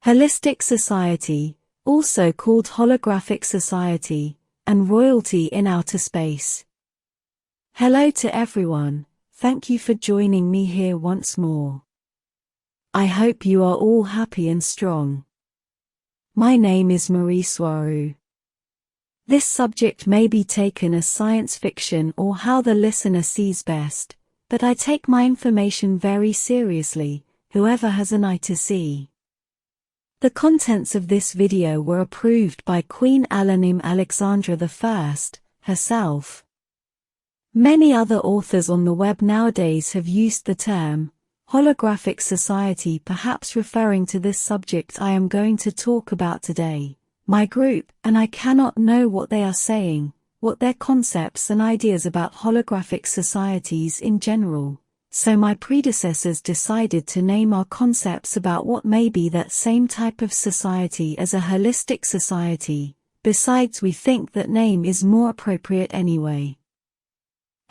Holistic Society, also called Holographic Society, and Royalty in Outer Space. Hello to everyone, thank you for joining me here once more. I hope you are all happy and strong. My name is Mari Swaruu. This subject may be taken as science fiction or how the listener sees best, but I take my information very seriously, whoever has an eye to see. The contents of this video were approved by Queen Alanim Alexandra I, herself. Many other authors on the web nowadays have used the term Holographic Society, perhaps referring to this subject I am going to talk about today. My group and I cannot know what they are saying, what their concepts and ideas about holographic societies in general, so my predecessors decided to name our concepts about what may be that same type of society as a holistic society. Besides, we think that name is more appropriate anyway.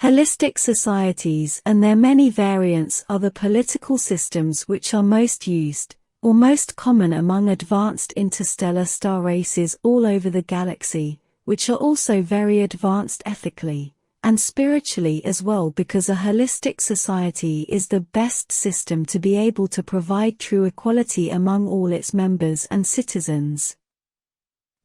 Holistic societies and their many variants are the political systems which are most used, or most common among advanced interstellar star races all over the galaxy, which are also very advanced ethically and spiritually as well, because a holistic society is the best system to be able to provide true equality among all its members and citizens.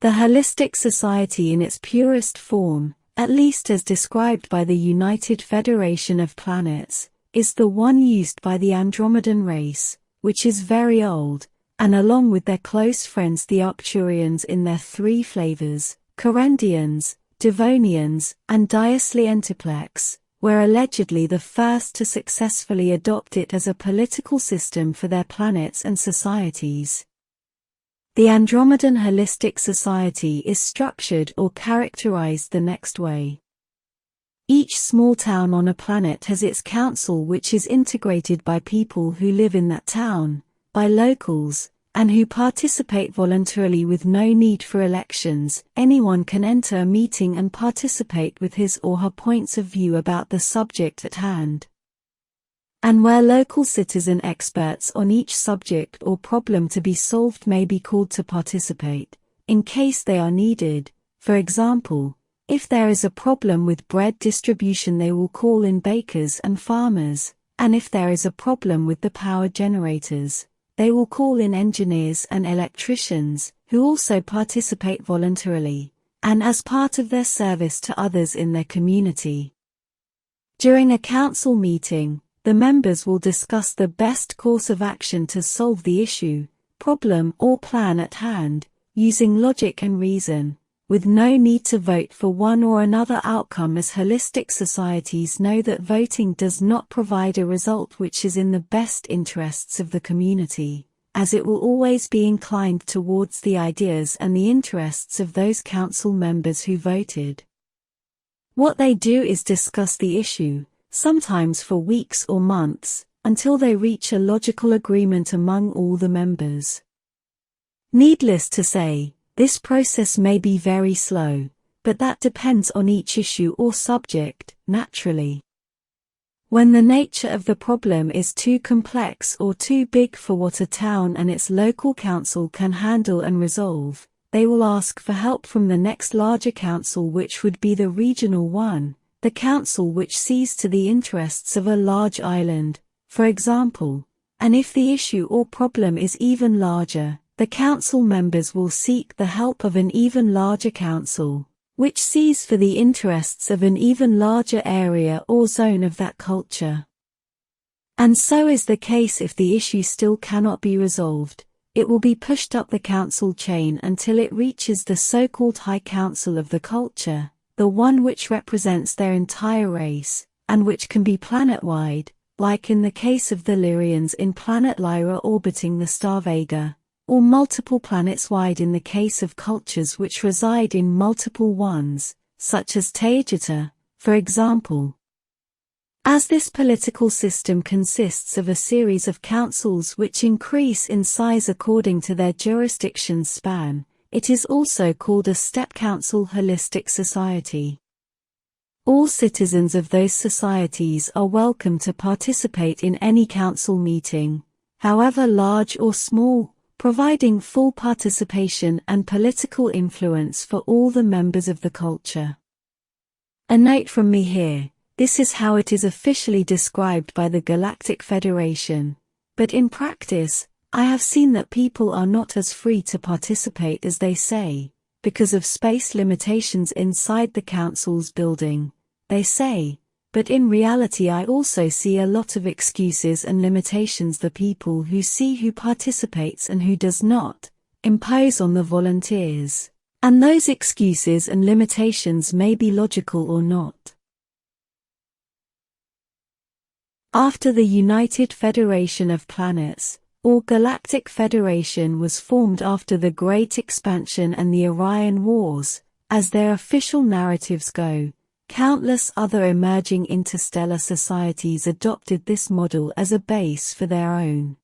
The holistic society in its purest form, at least as described by the United Federation of Planets, is the one used by the Andromedan race, which is very old, and along with their close friends the Arcturians in their three flavors, Corundians, Devonians, and Diaslientiplex, were allegedly the first to successfully adopt it as a political system for their planets and societies. The Andromedan Holistic Society is structured or characterized the next way. Each small town on a planet has its council, which is integrated by people who live in that town, by locals, and who participate voluntarily with no need for elections. Anyone can enter a meeting and participate with his or her points of view about the subject at hand. And where local citizen experts on each subject or problem to be solved may be called to participate, in case they are needed. For example, if there is a problem with bread distribution, they will call in bakers and farmers, and if there is a problem with the power generators, they will call in engineers and electricians, who also participate voluntarily, and as part of their service to others in their community. During a council meeting, the members will discuss the best course of action to solve the issue, problem or plan at hand, using logic and reason, with no need to vote for one or another outcome, as holistic societies know that voting does not provide a result which is in the best interests of the community, as it will always be inclined towards the ideas and the interests of those council members who voted. What they do is discuss the issue, sometimes for weeks or months, until they reach a logical agreement among all the members. Needless to say, this process may be very slow, but that depends on each issue or subject, naturally. When the nature of the problem is too complex or too big for what a town and its local council can handle and resolve, they will ask for help from the next larger council, which would be the regional one, the council which sees to the interests of a large island, for example. And if the issue or problem is even larger, the council members will seek the help of an even larger council, which sees for the interests of an even larger area or zone of that culture. And so is the case if the issue still cannot be resolved. It will be pushed up the council chain until it reaches the so-called High Council of the culture, the one which represents their entire race, and which can be planet-wide, like in the case of the Lyrians in planet Lyra orbiting the star Vega, or multiple planets wide in the case of cultures which reside in multiple ones, such as Taygetan, for example. As this political system consists of a series of councils which increase in size according to their jurisdiction span, it is also called a step council holistic society. All citizens of those societies are welcome to participate in any council meeting, however large or small, providing full participation and political influence for all the members of the culture. A note from me here, this is how it is officially described by the Galactic Federation, but in practice, I have seen that people are not as free to participate as they say, because of space limitations inside the council's building, they say. But in reality I also see a lot of excuses and limitations the people who see who participates and who does not, impose on the volunteers. And those excuses and limitations may be logical or not. After the United Federation of Planets, or Galactic Federation was formed after the Great Expansion and the Orion Wars, as their official narratives go, countless other emerging interstellar societies adopted this model as a base for their own.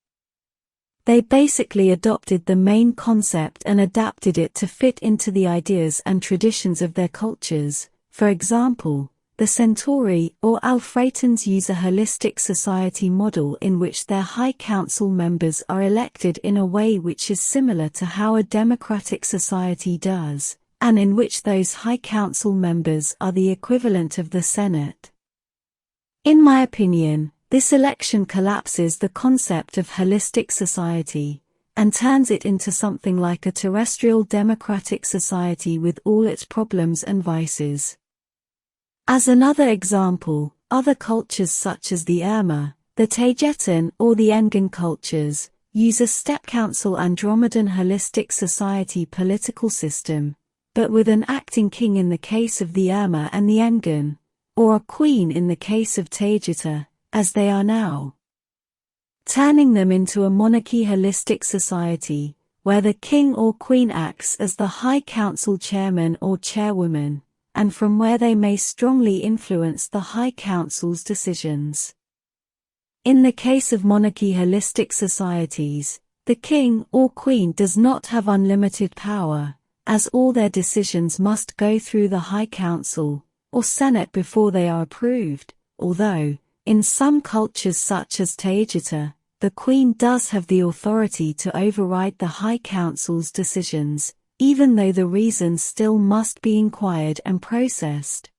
They basically adopted the main concept and adapted it to fit into the ideas and traditions of their cultures. For example, the Centauri or Alphratans use a holistic society model in which their High Council members are elected in a way which is similar to how a democratic society does, and in which those High Council members are the equivalent of the Senate. In my opinion, this election collapses the concept of holistic society, and turns it into something like a terrestrial democratic society with all its problems and vices. As another example, other cultures such as the Irma, the Taygetan or the Engan cultures, use a step council Andromedan holistic society political system, but with an acting king in the case of the Irma and the Engan, or a queen in the case of Taygetan, as they are now. Turning them into a monarchy holistic society, where the king or queen acts as the High Council chairman or chairwoman, and from where they may strongly influence the High Council's decisions. In the case of monarchy holistic societies, the king or queen does not have unlimited power, as all their decisions must go through the High Council, or Senate before they are approved, although, in some cultures such as Taygetan, the queen does have the authority to override the High Council's decisions, even though the reasons still must be inquired and processed.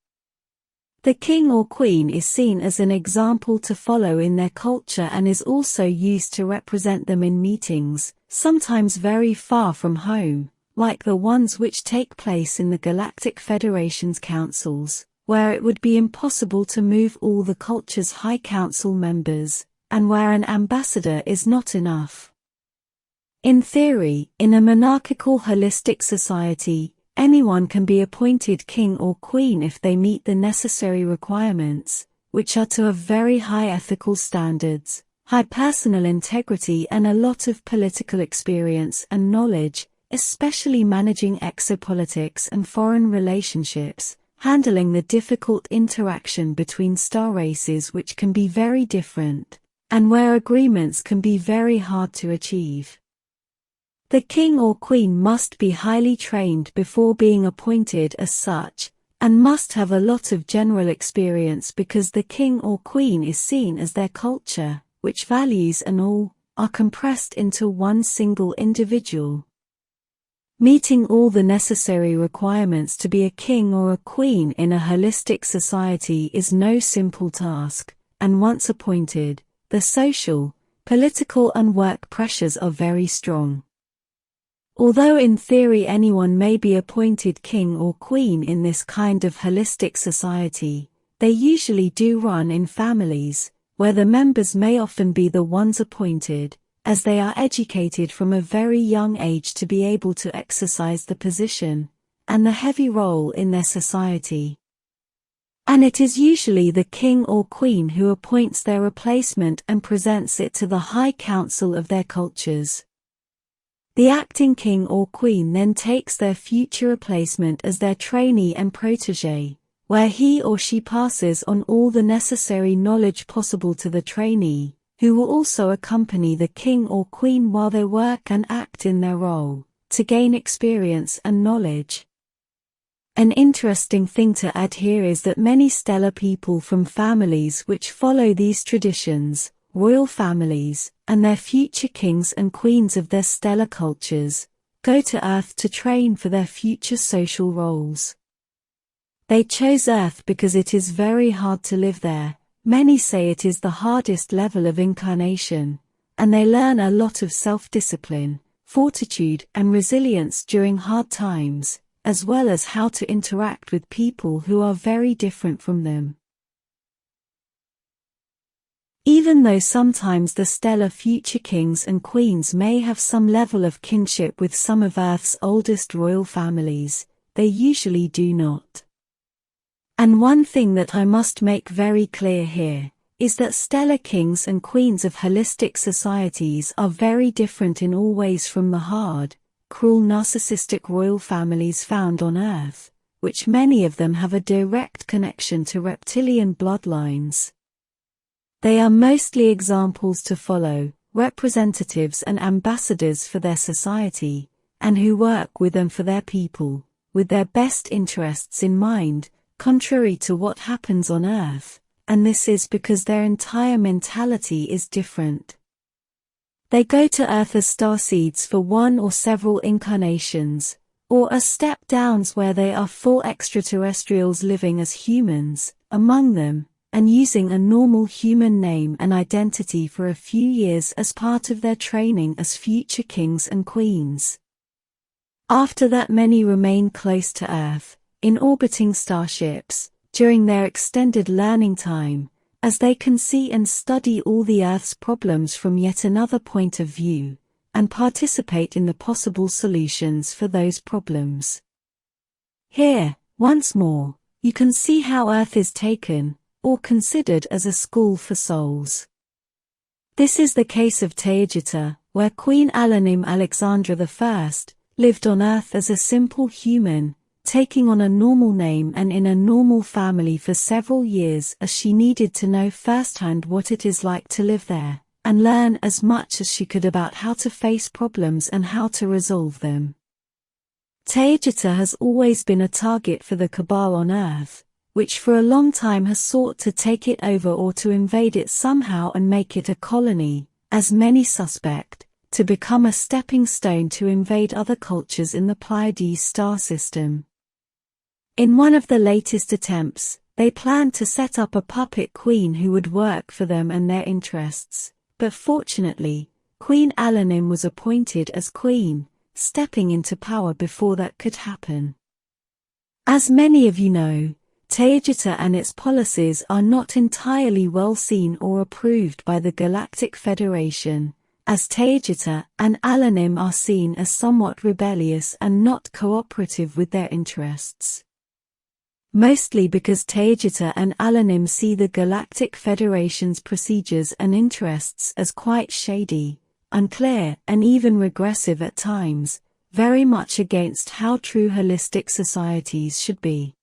The king or queen is seen as an example to follow in their culture and is also used to represent them in meetings, sometimes very far from home, like the ones which take place in the Galactic Federation's councils, where it would be impossible to move all the culture's High Council members, and where an ambassador is not enough. In theory, in a monarchical holistic society, anyone can be appointed king or queen if they meet the necessary requirements, which are to have very high ethical standards, high personal integrity and a lot of political experience and knowledge, especially managing exo-politics and foreign relationships, handling the difficult interaction between star races which can be very different, and where agreements can be very hard to achieve. The king or queen must be highly trained before being appointed as such, and must have a lot of general experience because the king or queen is seen as their culture, which values and all, are compressed into one single individual. Meeting all the necessary requirements to be a king or a queen in a holistic society is no simple task, and once appointed, the social, political and work pressures are very strong. Although in theory anyone may be appointed king or queen in this kind of holistic society, they usually do run in families, where the members may often be the ones appointed, as they are educated from a very young age to be able to exercise the position, and the heavy role in their society. And it is usually the king or queen who appoints their replacement and presents it to the High Council of their cultures. The acting king or queen then takes their future replacement as their trainee and protégé, where he or she passes on all the necessary knowledge possible to the trainee, who will also accompany the king or queen while they work and act in their role, to gain experience and knowledge. An interesting thing to add here is that many stellar people from families which follow these traditions, royal families, and their future kings and queens of their stellar cultures, go to Earth to train for their future social roles. They chose Earth because it is very hard to live there. Many say it is the hardest level of incarnation, and they learn a lot of self-discipline, fortitude, and resilience during hard times, as well as how to interact with people who are very different from them. Even though sometimes the stellar future kings and queens may have some level of kinship with some of Earth's oldest royal families, they usually do not. And one thing that I must make very clear here, is that stellar kings and queens of holistic societies are very different in all ways from the hard, cruel narcissistic royal families found on Earth, which many of them have a direct connection to reptilian bloodlines. They are mostly examples to follow, representatives and ambassadors for their society, and who work with them for their people, with their best interests in mind, contrary to what happens on Earth, and this is because their entire mentality is different. They go to Earth as starseeds for one or several incarnations, or as step-downs where they are full extraterrestrials living as humans, among them, and using a normal human name and identity for a few years as part of their training as future kings and queens. After that, many remain close to Earth, in orbiting starships, during their extended learning time, as they can see and study all the Earth's problems from yet another point of view, and participate in the possible solutions for those problems. Here, once more, you can see how Earth is taken, or considered as a school for souls. This is the case of Taygetan, where Queen Alanim Alexandra I lived on Earth as a simple human, taking on a normal name and in a normal family for several years as she needed to know firsthand what it is like to live there, and learn as much as she could about how to face problems and how to resolve them. Taygetan has always been a target for the Cabal on Earth, which for a long time has sought to take it over or to invade it somehow and make it a colony, as many suspect, to become a stepping stone to invade other cultures in the Pleiades star system. In one of the latest attempts, they planned to set up a puppet queen who would work for them and their interests, but fortunately, Queen Alanim was appointed as queen, stepping into power before that could happen. As many of you know, Taygetan and its policies are not entirely well seen or approved by the Galactic Federation, as Taygetan and Alanim are seen as somewhat rebellious and not cooperative with their interests. Mostly because Taygetan and Alanim see the Galactic Federation's procedures and interests as quite shady, unclear, and even regressive at times, very much against how true holistic societies should be.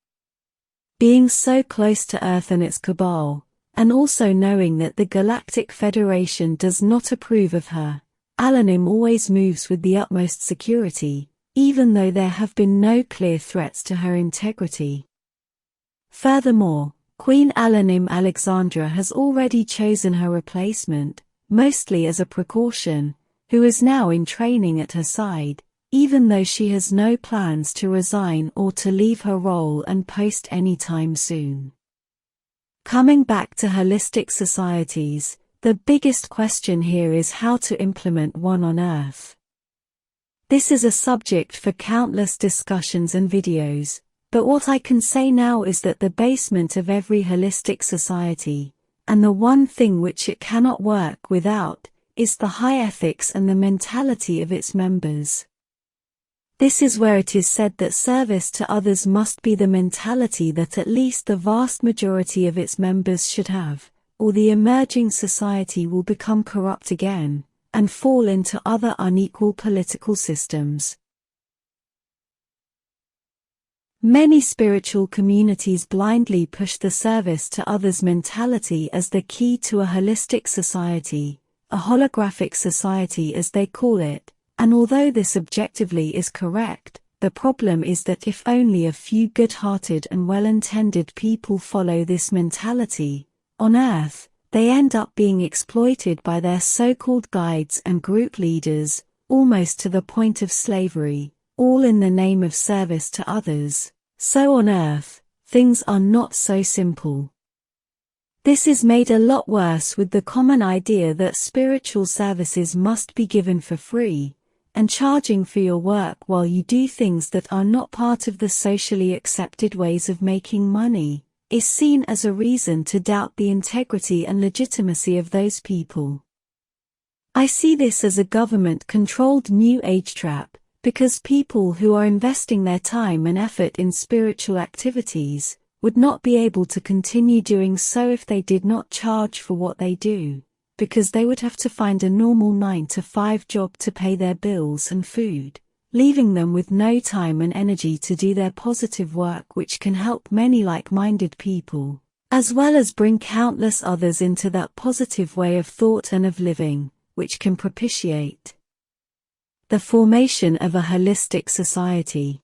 Being so close to Earth and its cabal, and also knowing that the Galactic Federation does not approve of her, Alanim always moves with the utmost security, even though there have been no clear threats to her integrity. Furthermore, Queen Alanim Alexandra has already chosen her replacement, mostly as a precaution, who is now in training at her side, even though she has no plans to resign or to leave her role and post anytime soon. Coming back to holistic societies, the biggest question here is how to implement one on Earth. This is a subject for countless discussions and videos, but what I can say now is that the basement of every holistic society, and the one thing which it cannot work without, is the high ethics and the mentality of its members. This is where it is said that service to others must be the mentality that at least the vast majority of its members should have, or the emerging society will become corrupt again, and fall into other unequal political systems. Many spiritual communities blindly push the service to others mentality as the key to a holistic society, a holographic society as they call it, and although this objectively is correct, the problem is that if only a few good-hearted and well-intended people follow this mentality, on Earth, they end up being exploited by their so-called guides and group leaders, almost to the point of slavery, all in the name of service to others. So on Earth, things are not so simple. This is made a lot worse with the common idea that spiritual services must be given for free, and charging for your work while you do things that are not part of the socially accepted ways of making money, is seen as a reason to doubt the integrity and legitimacy of those people. I see this as a government-controlled New Age trap, because people who are investing their time and effort in spiritual activities would not be able to continue doing so if they did not charge for what they do, because they would have to find a normal 9-to-5 job to pay their bills and food, leaving them with no time and energy to do their positive work, which can help many like-minded people, as well as bring countless others into that positive way of thought and of living, which can propitiate the formation of a holistic society.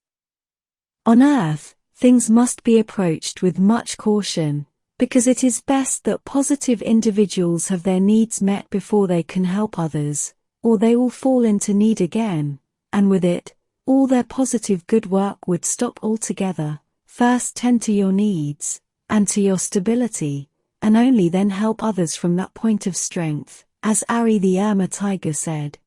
On Earth, things must be approached with much caution, because it is best that positive individuals have their needs met before they can help others, or they will fall into need again, and with it, all their positive good work would stop altogether. First tend to your needs, and to your stability, and only then help others from that point of strength, as Ari the Irma tiger said.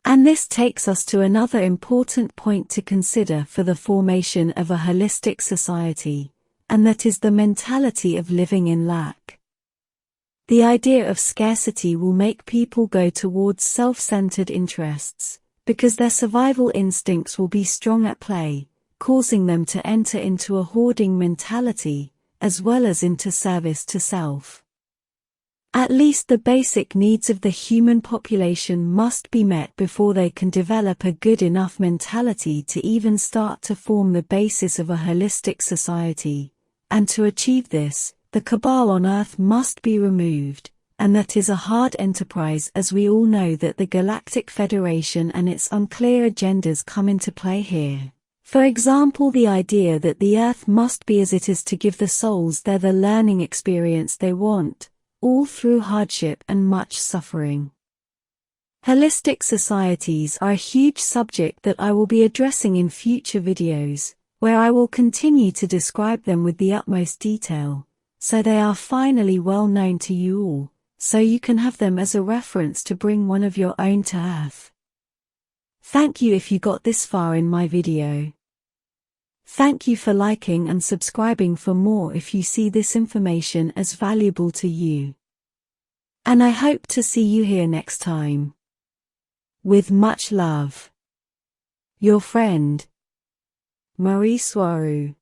And this takes us to another important point to consider for the formation of a holistic society, and that is the mentality of living in lack. The idea of scarcity will make people go towards self-centered interests, because their survival instincts will be strong at play, causing them to enter into a hoarding mentality, as well as into service to self. At least the basic needs of the human population must be met before they can develop a good enough mentality to even start to form the basis of a holistic society. And to achieve this, the cabal on Earth must be removed, and that is a hard enterprise, as we all know that the Galactic Federation and its unclear agendas come into play here. For example, the idea that the Earth must be as it is to give the souls there the learning experience they want, all through hardship and much suffering. Holistic societies are a huge subject that I will be addressing in future videos, where I will continue to describe them with the utmost detail, so they are finally well known to you all, so you can have them as a reference to bring one of your own to Earth. Thank you if you got this far in my video. Thank you for liking and subscribing for more if you see this information as valuable to you. And I hope to see you here next time. With much love. Your friend, Mari Swaruu.